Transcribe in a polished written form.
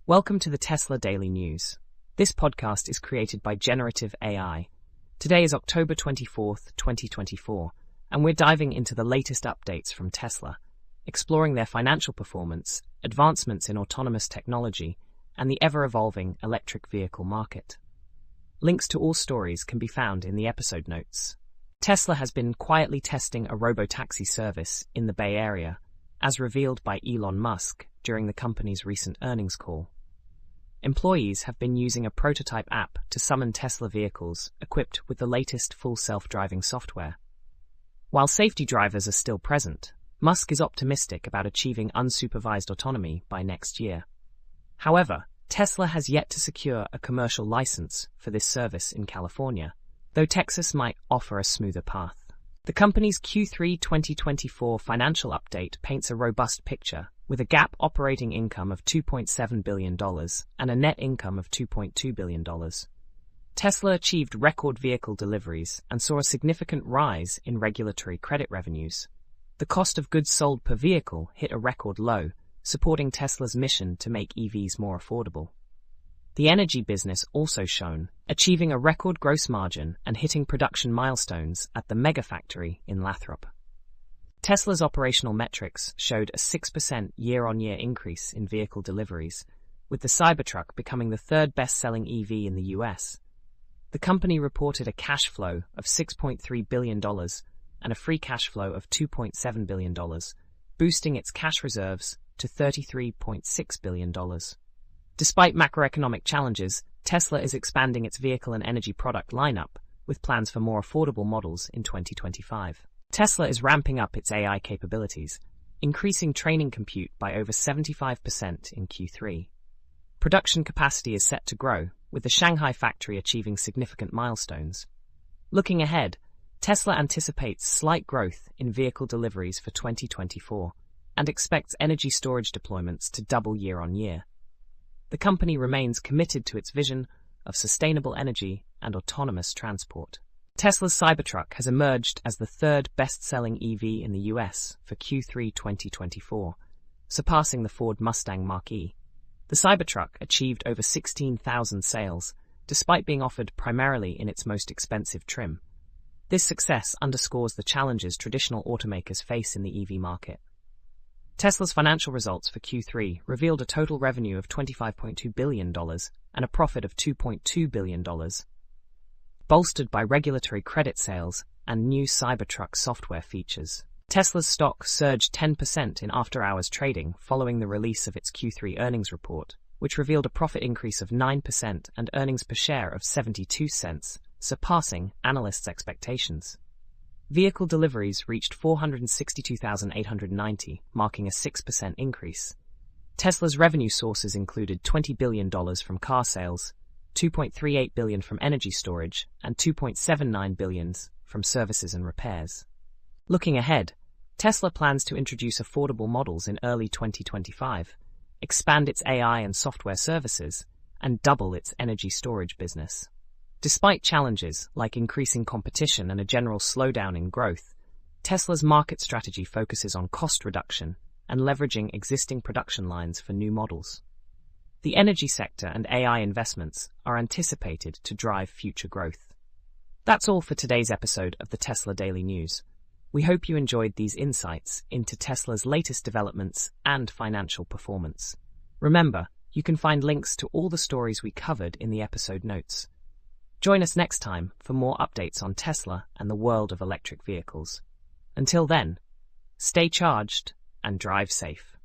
Welcome to the Tesla Daily News. This podcast is created by Generative AI. Today is October 24th, 2024, and we're diving into the latest updates from Tesla, exploring their financial performance, advancements in autonomous technology, and the ever-evolving electric vehicle market. Links to all stories can be found in the episode notes. Tesla has been quietly testing a robotaxi service in the Bay Area, as revealed by Elon Musk during the company's recent earnings call. Employees have been using a prototype app to summon Tesla vehicles equipped with the latest full self-driving software. While safety drivers are still present, Musk is optimistic about achieving unsupervised autonomy by next year. However, Tesla has yet to secure a commercial license for this service in California, though Texas might offer a smoother path. The company's Q3 2024 financial update paints a robust picture, with a GAAP operating income of $2.7 billion and a net income of $2.2 billion. Tesla achieved record vehicle deliveries and saw a significant rise in regulatory credit revenues. The cost of goods sold per vehicle hit a record low, supporting Tesla's mission to make EVs more affordable. The energy business also shone, achieving a record gross margin and hitting production milestones at the Megafactory in Lathrop. Tesla's operational metrics showed a 6% year-on-year increase in vehicle deliveries, with the Cybertruck becoming the third best-selling EV in the US. The company reported a cash flow of $6.3 billion and a free cash flow of $2.7 billion, boosting its cash reserves to $33.6 billion. Despite macroeconomic challenges, Tesla is expanding its vehicle and energy product lineup, with plans for more affordable models in 2025. Tesla is ramping up its AI capabilities, increasing training compute by over 75% in Q3. Production capacity is set to grow, with the Shanghai factory achieving significant milestones. Looking ahead, Tesla anticipates slight growth in vehicle deliveries for 2024 and expects energy storage deployments to double year-on-year. The company remains committed to its vision of sustainable energy and autonomous transport. Tesla's Cybertruck has emerged as the third best-selling EV in the US for Q3 2024, surpassing the Ford Mustang Mach-E. The Cybertruck achieved over 16,000 sales, despite being offered primarily in its most expensive trim. This success underscores the challenges traditional automakers face in the EV market. Tesla's financial results for Q3 revealed a total revenue of $25.2 billion and a profit of $2.2 billion. Bolstered by regulatory credit sales and new Cybertruck software features. Tesla's stock surged 10% in after-hours trading following the release of its Q3 earnings report, which revealed a profit increase of 9% and earnings per share of 72 cents, surpassing analysts' expectations. Vehicle deliveries reached 462,890, marking a 6% increase. Tesla's revenue sources included $20 billion from car sales, $2.38 billion from energy storage, and $2.79 billion from services and repairs. Looking ahead, Tesla plans to introduce affordable models in early 2025, expand its AI and software services, and double its energy storage business. Despite challenges like increasing competition and a general slowdown in growth, Tesla's market strategy focuses on cost reduction and leveraging existing production lines for new models. The energy sector and AI investments are anticipated to drive future growth. That's all for today's episode of the Tesla Daily News. We hope you enjoyed these insights into Tesla's latest developments and financial performance. Remember, you can find links to all the stories we covered in the episode notes. Join us next time for more updates on Tesla and the world of electric vehicles. Until then, stay charged and drive safe.